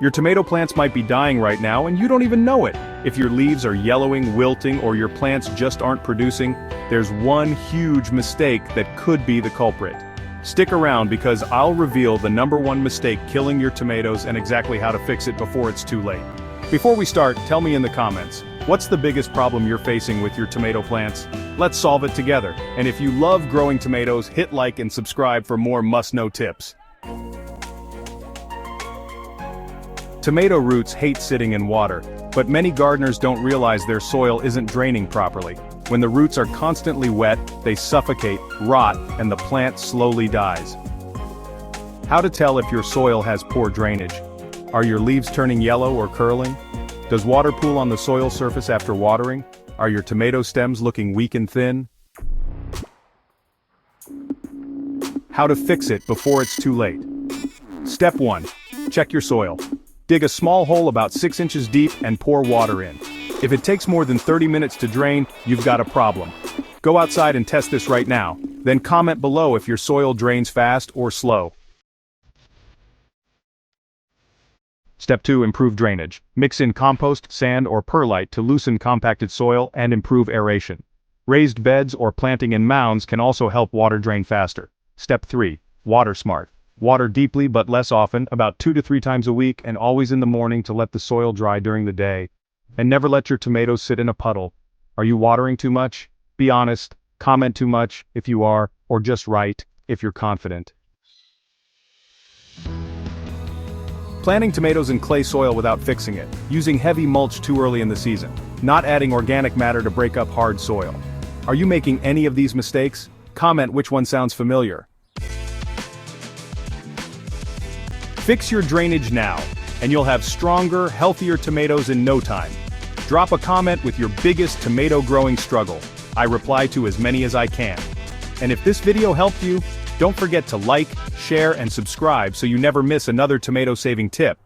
Your tomato plants might be dying right now and you don't even know it. If your leaves are yellowing, wilting, or your plants just aren't producing, there's one huge mistake that could be the culprit. Stick around because I'll reveal the #1 mistake killing your tomatoes and exactly how to fix it before it's too late. Before we start, tell me in the comments, what's the biggest problem you're facing with your tomato plants? Let's solve it together. And if you love growing tomatoes, hit like and subscribe for more must-know tips. Tomato roots hate sitting in water, but many gardeners don't realize their soil isn't draining properly. When the roots are constantly wet, they suffocate, rot, and the plant slowly dies. How to tell if your soil has poor drainage? Are your leaves turning yellow or curling? Does water pool on the soil surface after watering? Are your tomato stems looking weak and thin? How to fix it before it's too late? Step 1. Check your soil. Dig a small hole about 6 inches deep and pour water in. If it takes more than 30 minutes to drain, you've got a problem. Go outside and test this right now, then comment below if your soil drains fast or slow. Step 2. Improve drainage. Mix in compost, sand, or perlite to loosen compacted soil and improve aeration. Raised beds or planting in mounds can also help water drain faster. Step 3. Water smart. Water deeply but less often, about 2 to 3 times a week, and always in the morning to let the soil dry during the day. And never let your tomatoes sit in a puddle. Are you watering too much? Be honest, comment too much if you are, or just write if you're confident. Planting tomatoes in clay soil without fixing it, using heavy mulch too early in the season, not adding organic matter to break up hard soil. Are you making any of these mistakes? Comment which one sounds familiar. Fix your drainage now, and you'll have stronger, healthier tomatoes in no time. Drop a comment with your biggest tomato growing struggle. I reply to as many as I can. And if this video helped you, don't forget to like, share, and subscribe so you never miss another tomato saving tip.